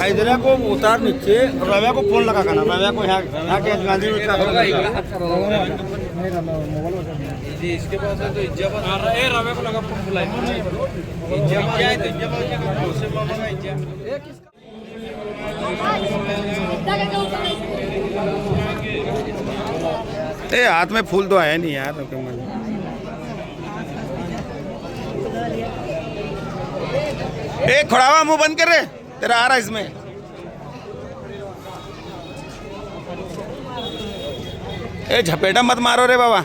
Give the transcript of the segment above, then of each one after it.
Hydra को उतार नीचे रव्या को फोन लगा करना रव्या को यहाँ के गांधी रोड का इसके पास है तो इज्जत रव्या को लगा फोन बुलाए इज्जत क्या है तो इज्जत मामा का इज्जत ए हाथ में फूल तो आया नहीं यार ए खड़ावा मुंह बंद कर रहे तेरा आ रहा इसमें ए झपेटा मत मारो रे बाबा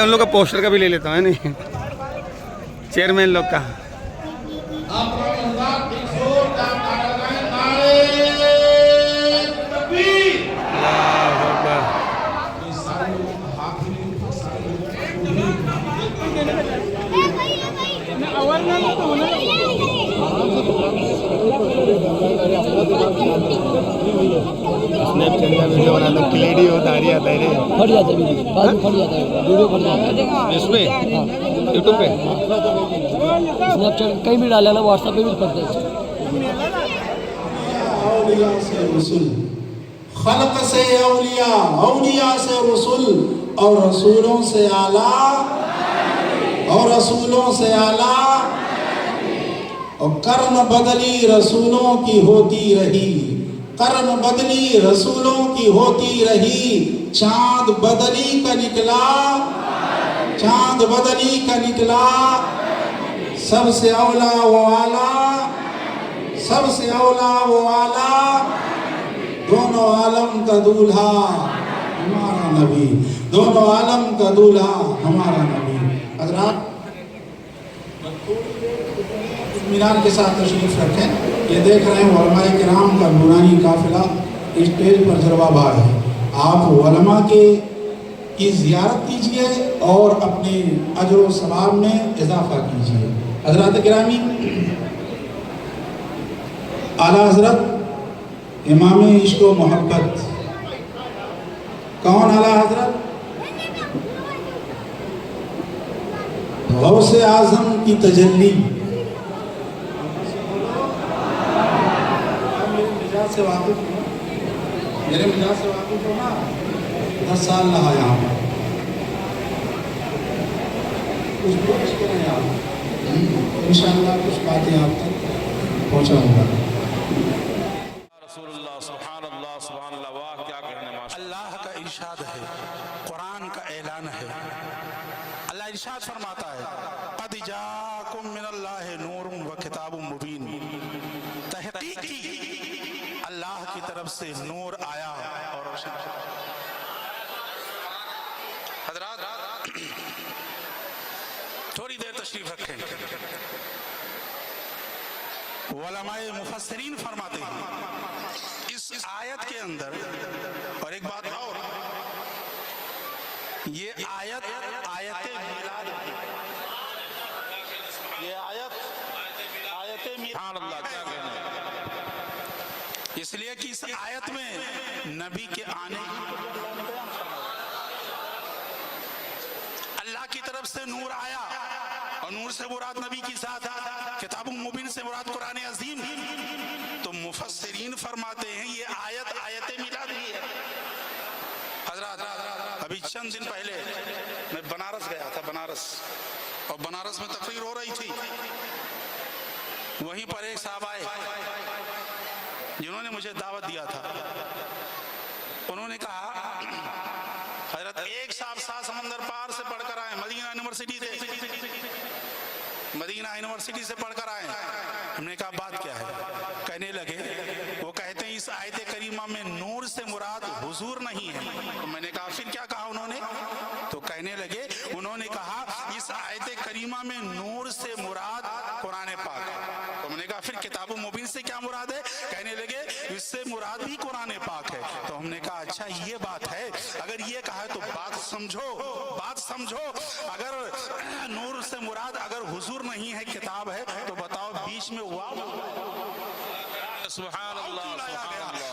उन लोग का पोस्टर का भी ले लेता हूँ नहीं चेयरमैन लोग का वीडियो बनाना क्लियरिटी होता है फट जाता है वीडियो फट जाता है इसमें यूट्यूब पे स्नैपचैट कहीं भी डाला ना व्हाट्सएप पे भी करते हैं खल्क से औलिया औलिया से रसूल और रसूलों से आला और रसूलों से आला और कर्म बदली रसूलों की होती रही कर्म बदली रसूलों की होती रही चांद बदली का निकला चांद बदली का निकला सबसे औला वो आला सबसे औला वो आला दोनों आलम का दूल्हा हमारा नबी दोनों आलम का दूल्हा हमारा नबी हज़रात इत्मीनान के साथ तशरीफ रखें ये देख रहे हैं उलमाए किराम का नूरानी काफिला स्टेज पर जलवा है आप उलमा के की ज़ियारत कीजिए और अपने अजर व सवाब में इजाफा कीजिए। हज़रात गिरामी आला हज़रत इमाम इश्क़ व मोहब्बत कौन आला हज़रत गौसे आजम की तजल्ली। मेरे मिजाज से वाकिफ हो ना, 10 साल रहा यहाँ पर, कुछ कोशिश करें आप, इंशाअल्लाह कुछ बातें आप तक पहुँचाऊँगा। रसूलुल्लाह सुभानअल्लाह सुभानअल्लाह, वाह क्या कहने माशाअल्लाह। अल्लाह का इरशाद है, कुरान का ऐलान है। अल्लाह इरशाद फरमाता है क़द जाकुम मिनल्लाहि नूरुन व किताबुम मुबीन। तहकीकी अल्लाह की तरफ से नूर आया और रोशन। हज़रात थोड़ी देर तशरीफ रखें। उलमाए मुफस्सिरीन फरमाते हैं इस आयत के अंदर, और एक बात और, ये आयत मिलाद है। ये आयत मिलाद, क्या कहना है। इसलिए कि इस आयत में नबी के आने की अल्लाह की तरफ से नूर आया, और नूर से मुराद नबी की साथ किताबुल मुबीन से मुराद कुरान अज़ीम। तो मुफस्सिरीन फरमाते हैं ये आयत मिलाद ही है। हज़रात अभी चंद दिन पहले मैं बनारस गया था, और बनारस में तकरीर हो रही थी। वहीं पर एक साहब आए जिन्होंने मुझे दावत दिया था। उन्होंने कहा हज़रत एक साहब 7 समंदर पार से पढ़कर आए, मदीना यूनिवर्सिटी से पढ़कर आए। हमने कहा बात क्या है? कहने लगे, वो कहते हैं इस आयत करीमा में नूर से मुराद हुजूर नहीं है। तो मैंने कहा फिर क्या कहा उन्होंने? तो कहने लगे, उन्होंने कहा इस आयत करीमा में नूर से मुराद कुरान पाक। तो मैंने कहा फिर किताबुल मुबीन से क्या मुराद है? कहने लगे इससे मुराद भी कुरान पाक है। तो हमने कहा अच्छा ये बात है, अगर ये कहा है तो बात समझो। अगर नूर से मुराद अगर हुजूर नहीं है, किताब है, तो बताओ बीच में वाव सुभानअल्लाह,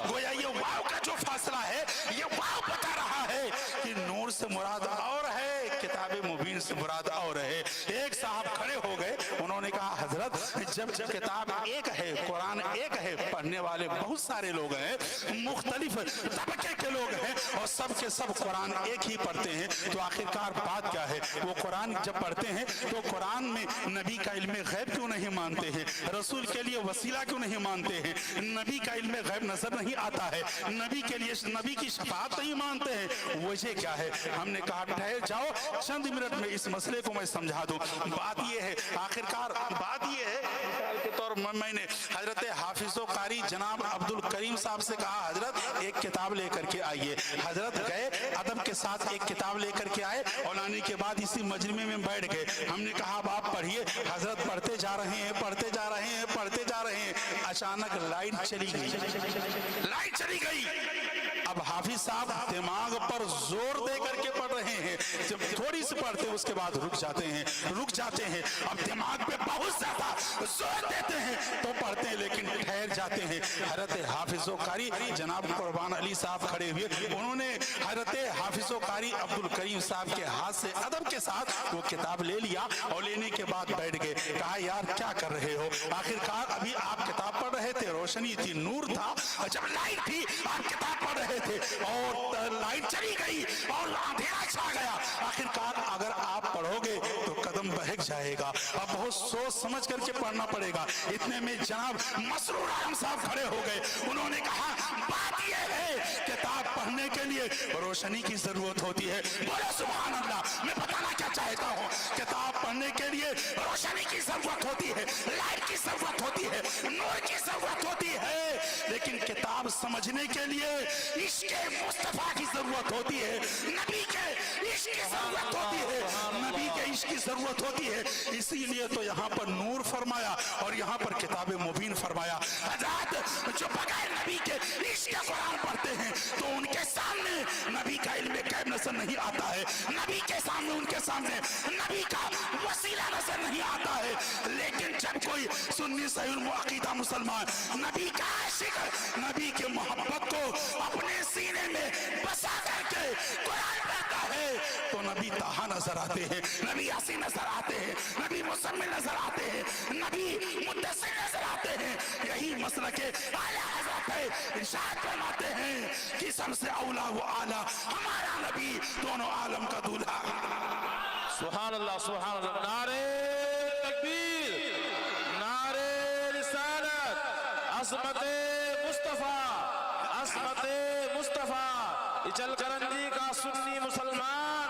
गोया ये वाव का जो फासला है, ये वाव बता रहा है कि नूर से मुराद और है, किताब मुबीन से मुराद और है। एक साहब खड़े हो गए, उन्होंने कहा हजरत जब किताब एक है, कुरान एक है, पढ़ने वाले बहुत सारे लोग हैं, मुख्तलिफ तबके के लोग हैं, और सब के सब कुरान एक ही पढ़ते हैं, तो आखिरकार बात क्या है? वो कुरान जब पढ़ते हैं तो कुरान में नबी का इल्म गैब क्यों नहीं मानते हैं? रसूल के लिए वसीला क्यों नहीं मानते हैं? नबी का इल्म गैब नजर नहीं आता है, नबी के लिए नबी की शफाअत नहीं मानते हैं, वजह क्या है? हमने कहा ठहर जाओ, चंद मिनट में इस मसले को मैं समझा दूं। बात ये है, आखिरकार बात ये है के तौर मैंने हजरत हाफिज़ो कारी जनाब अब्दुल करीम साहब से कहा हजरत एक किताब लेकर के आइए। हजरत गए, अदब के साथ एक किताब लेकर के आए, और लाने के बाद इसी मजमे में बैठ गए। हमने कहा अब आप पढ़िए। हजरत पढ़ते जा रहे हैं। अचानक लाइट चली गई। अब हाफिज साहब दिमाग पर जोर दे करके पढ़ रहे हैं, जब थोड़ी सी पढ़ते उसके बाद रुक जाते हैं। अब दिमाग पे बहुत ज्यादा जोर देते हैं तो पढ़ते हैं, लेकिन ठहर जाते हैं। हजरत हाफिज़ो कारी जनाब कुर्बान अली साहब खड़े हुए, उन्होंने हजरत हाफिज़ो कारी अब्दुल करीम साहब के हाथ से अदब के साथ वो किताब ले लिया, और लेने के बाद बैठ गए। कहा यार क्या कर रहे हो? आखिरकार अभी आप किताब पढ़ रहे थे, रोशनी थी, नूर था, जब लाइट थी आप किताब पढ़ रहे थे, और लाइट चली गई और अंधेरा छा गया। आखिरकार अगर आप पढ़ोगे तो कदम बहक जाएगा। अब बहुत सोच समझ करके पढ़ना पड़ेगा। इतने में जनाब मसरूर आलम साहब खड़े हो गए, उन्होंने कहा बात यह है किताब पढ़ने के लिए रोशनी की जरूरत होती है। बोलो सुभान अल्लाह। मैं बताना क्या चाहता हूँ, किताब पढ़ने के लिए रोशनी की जरूरत होती है, लाइट की जरूरत होती है, नूर की जरूरत होती है, लेकिन किताब समझने के लिए इश्क़ मुस्तफा की जरूरत होती है, नबी के इश्क़ की जरूरत होती है, नबी के इश्क़ की जरूरत होती है। इसीलिए तो यहाँ पर नूर फरमाया और यहाँ पर किताब मुबीन फरमाया। हज़रत जो बगैर नबी के इश्क़ कुरान पढ़ते हैं तो उनके सामने नबी का इल्म गैब नजर नहीं आता है, नबी के सामने उनके सामने नबी का वसीला नजर नहीं आता है। लेकिन जब कोई सुन्नी सही अकीदा मुसलमान नबी का आशिक, नबी के मोहब्बत को अपने सीने में बसा करके कुरान पढ़ता है तो नबी ताहा नजर आते हैं, नबी यासीन नजर आते हैं, नबी मुसम्मिल नजर आते हैं, नबी मुद्दसिर नजर आते हैं। यही मसला के आला हज़रत है, इरशाद फरमाते हैं कि सबसे औला वो आला हमारा नबी, दोनों आलम का दूल्हा। सुभान अल्लाह, सुभान अल्लाह। नारे तकबीर, नारे रिसालत, अज़मते मुस्तफा, अज़मते मुस्तफा। इचल करंजी का सुन्नी मुसलमान,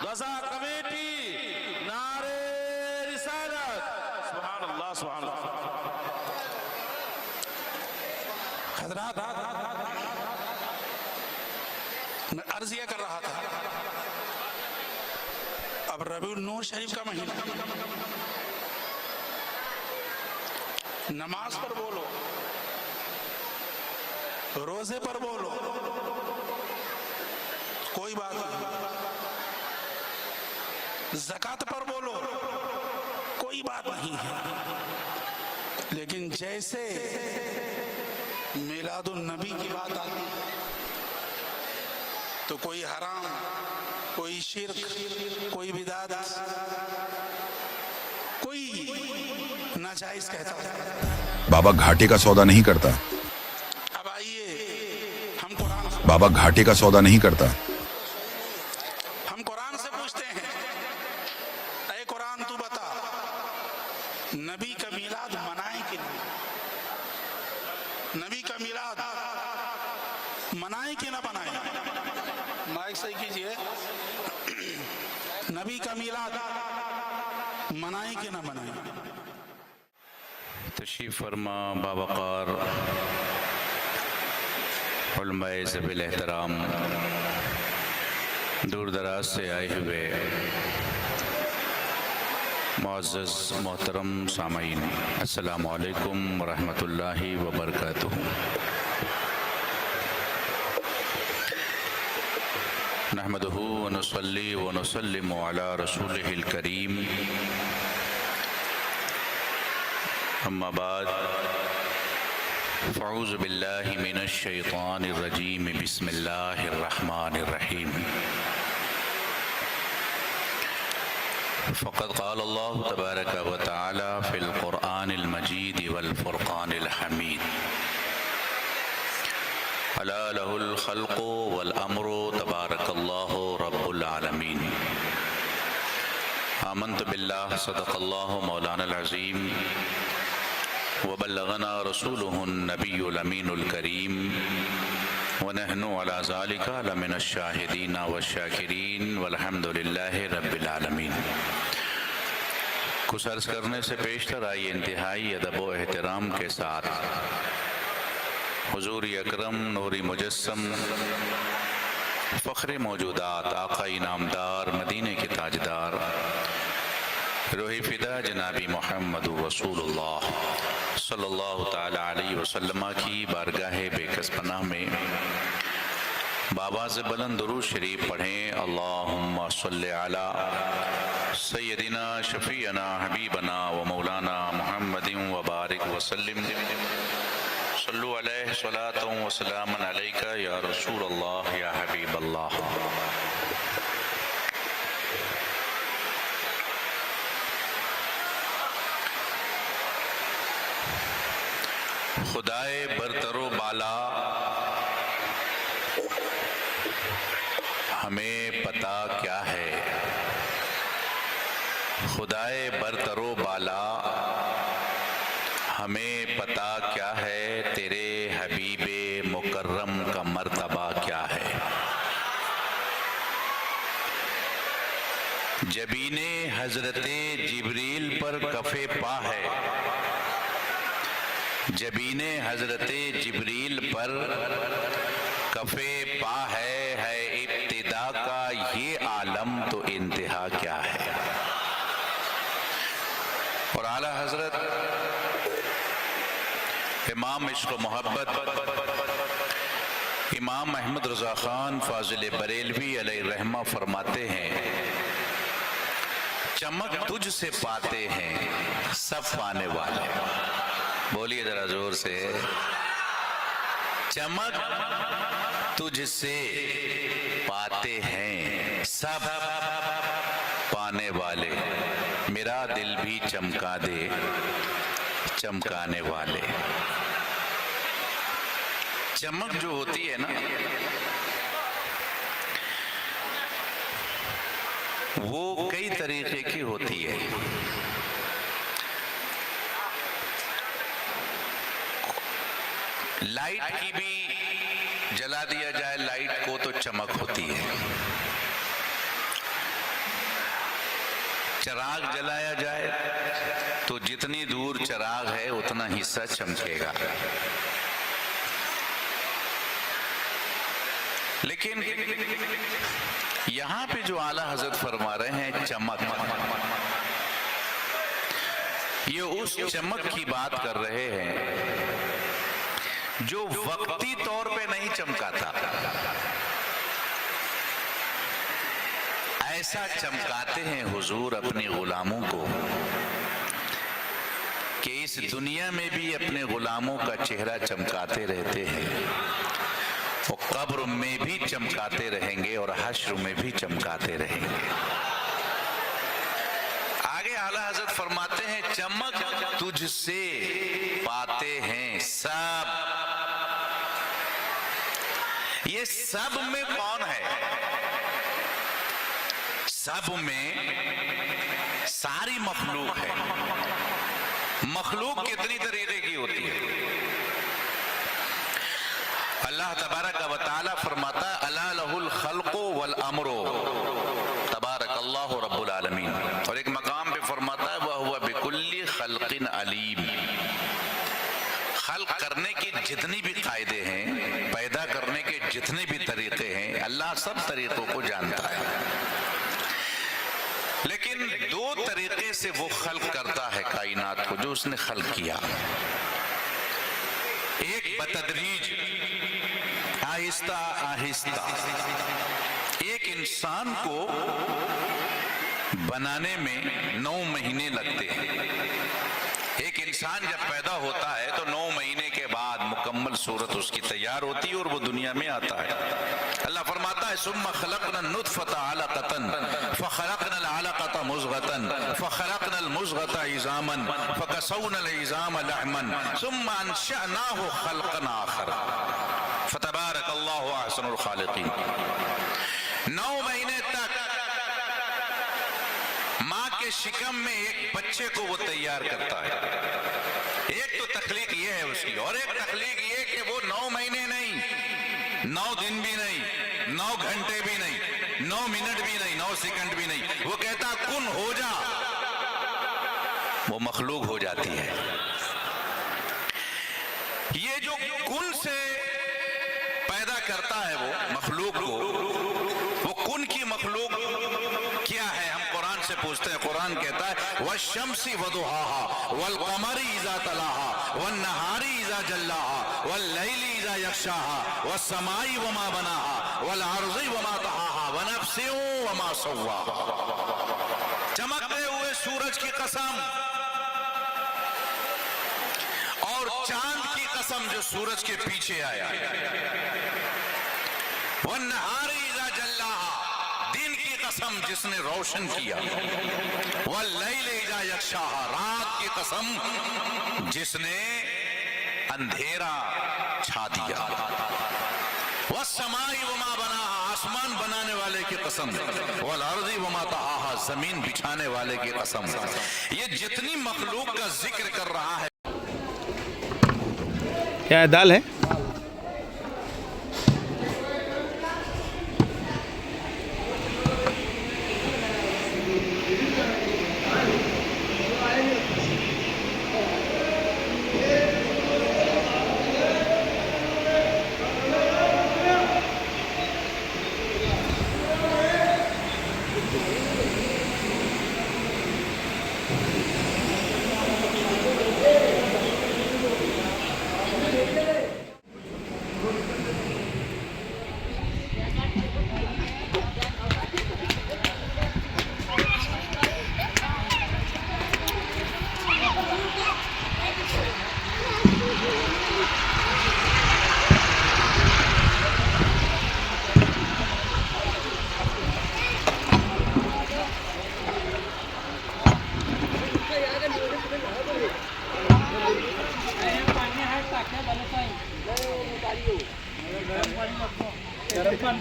गजा कमेटी, नारे रिसालत। सुभान अल्लाह, सुभान अल्लाह। हज़रात, मैं अर्ज़ यह कर रहा था, अब रबीउल नूर शरीफ का महीना, नमाज पर बोलो, रोजे पर बोलो, कोई बात नहीं, ज़कात पर बोलो, कोई बात नहीं है, लेकिन जैसे मिलादुन नबी की बात आती है तो कोई हराम, कोई शिर्क, कोई बिदात, कोई नाजायज कहता है। बाबा घाटे का सौदा नहीं करता। अब आइए हम कुरान से, बाबा घाटे का सौदा नहीं करता। हम कुरान से पूछते हैं, ऐ कुरान तू बता, नबी का मिलाद मनाए कि नहीं? नबी का मिलाद मनाए कि ना मनाए? माइक सही कीजिए। नबी का मिलाद मनाए कि ना मनाए? तशरीफ़ फरमा बावक़ार उलमाए ज़बील एहतराम, दूर दराज से आए हुए मुअज़्ज़ज़ मोहतरम सामईन, अस्सलामु अलैकुम वरहमतुल्लाहि वबरकातुहू। नहमदुहू व नुसल्ली व नुसल्लिमु अला रसूलिहिल करीम, अम्मा बाद, फ़अऊज़ु बिल्लाहि मिनश शैतानिर रजीम, बिस्मिल्लाहिर रहमानिर रहीम। फ़क़द क़ाल अल्लाहु तबारक व तआला फ़िल क़ुरआनिल मजीद वल फ़ुरक़ानिल हमीद, अला लहुल ख़ल्क़ु वल अम्रु तबारकल्लाहु रब्बुल आलमीन। आमन्तु बिल्लाह सदक़ल्लाहु मौलानल अज़ीम व बल्लगना रसूलुहुन नबियुल अमीनुल करीम व नहनु अला ज़ालिका लमिनश शाहिदीन वश्शाकिरीन वल्हम्दुलिल्लाहि रब्बिल आलमीन। कुछ अर्ज़ करने से पेशतर आइए इंतहाई अदब व एहतराम के साथ हुज़ूर अकरम नूरी मुजस्सम फ़ख्र मौजूदात आका इनामदार मदीने के ताजदार रूही फ़िदा जनाबी मोहम्मद रसूलुल्लाह सल्लल्लाहु ताला अलैहि वसल्लम की बारगाह बेकस पनाह में बाबाज़ बुलंद दुरूद शरीफ पढ़ें। अल्लाहुम्मा सल्लि अला सय्यदिना शफ़ीअना हबीबना व मौलाना मुहम्मदिन व बारिक वसल्लिम, सल्लु अलैहि सलातन व सलामन अलैका या रसूल अल्लाह या हबीब अल्लाह। खुदाए बरतरो बाला हमें पता क्या है, खुदाए बरतरो बाला हमें पता क्या है, तेरे हबीबे मुकर्रम का मर्तबा क्या है। जबीने हजरते जिब्रील पर कफे पा है, जबीने हजरते जिब्रील पर कफे पा है इब्तिदा का ये आलम तो इंतहा क्या है। और आला हजरत इमाम इश्क़ मोहब्बत इमाम अहमद रज़ा ख़ान फ़ाज़िल बरेलवी अलैहि रहमा फरमाते हैं, चमक तुझ से पाते हैं सब पाने वाले। बोलिए जरा जोर से। चमक तुझसे पाते हैं सब पाने वाले, मेरा दिल भी चमका दे चमकाने वाले। चमक जो होती है ना, वो कई तरीके की होती है। लाइट की भी जला दिया जाए लाइट को तो चमक होती है, चिराग जलाया जाए तो जितनी दूर चिराग है उतना हिस्सा चमकेगा। लेकिन यहां पे जो आला हजरत फरमा रहे हैं चमक, ये उस चमक की बात कर रहे हैं जो वक्ती तौर पे नहीं चमकाता, ऐसा चमकाते हैं हुजूर अपने गुलामों को कि इस दुनिया में भी अपने गुलामों का चेहरा चमकाते रहते हैं, वो कब्र में भी चमकाते रहेंगे और हश्र में भी चमकाते रहेंगे। आगे आला हजरत फरमाते हैं चमक तुझसे पाते हैं सब। ये सब में कौन है? सब में सारी मखलूक है। मखलूक कितनी तरीके की होती है? अल्लाह तबारक व तआला फरमाता अला लहुल खल्क़ु वल अम्रो तबारकल्लाहु रब्बुल आलमीन। और एक मकाम पे फरमाता है वह हुवा बिकुल्ली खल्क़िन अलीम। खल्क़ करने की जितनी भी कायदे हैं, पैदा करने के जितने भी तरीके हैं, अल्लाह सब तरीकों को जानता है। लेकिन दो तरीके से वो खल्क़ करता है कायनात को जो उसने खल्क़ किया। एक बतदरीज, आहिस्ता आहिस्ता। एक इंसान को बनाने में 9 महीने लगते हैं। एक इंसान जब पैदा होता है तो 9 महीने के बाद मुकम्मल सूरत उसकी तैयार होती है और वो दुनिया में आता है। अल्लाह फरमाता है सुम्मा खलक़ना नुत्फ़ता अलक़तन फ़ख़लक़नल अलक़ता मुज़ग़तन फ़ख़लक़नल मुज़ग़ता इज़ामन फ़कसौनल इज़ाम लहमन सुम्मा अंशअनाहु ख़ल्क़न आख़र फ़तबारकल्लाहु अहसनुल ख़ालिक़ीन। 9 महीने तक माँ के शिकम में एक बच्चे को वो तैयार करता है। एक तो तखलीक ये है उसकी, और एक तखलीक ये कि वो 9 महीने नहीं, 9 दिन भी नहीं, 9 घंटे भी नहीं, 9 मिनट भी नहीं, 9 सेकंड भी नहीं, वो कहता कुन हो जा, वो मखलूक हो जाती है। ये जो कुन से पैदा करता है वो मखलूक को, वो कुन की मखलूक क्या है? हम कुरान से पूछते हैं। कुरान कहता है वश्शम्सी वदुहाहा वल्क़मरी इज़ा तलाहा वन्नहारी इज़ा जल्लाहा वल्लैली इज़ा यग़शाहा वस्समाई वमा बनाहा वलअर्ज़ि वमा तहाहा वनफ्सिन वमा सव्वाहा। चमकते हुए सूरज की कसम और चांद की कसम जो सूरज के पीछे आया। वन्नहारी इज़ा जल्लाहा, दिन की कसम जिसने रोशन किया। वल्लैल इज़ा यग़शाहा, रात की कसम जिसने अंधेरा छा दिया। वस्समाई वमा बनाहा, आसमान बनाने वाले की कसम। वलअर्ज़ि वमा तहाहा, जमीन बिछाने वाले की कसम। ये जितनी मखलूक का जिक्र कर रहा है। क्या है? दाल है?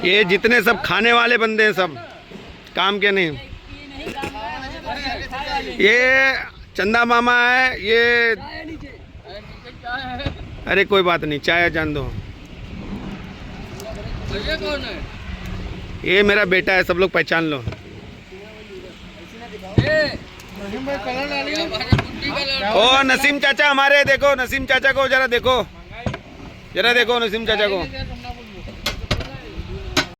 ये जितने सब खाने वाले बंदे हैं सब काम के नहीं। ये चंदा मामा है, ये अरे कोई बात नहीं, चाय जान दो। ये कौन है? ये मेरा बेटा है, सब लोग पहचान लो। ओ नसीम चाचा हमारे, देखो नसीम चाचा को जरा देखो, जरा देखो नसीम चाचा को।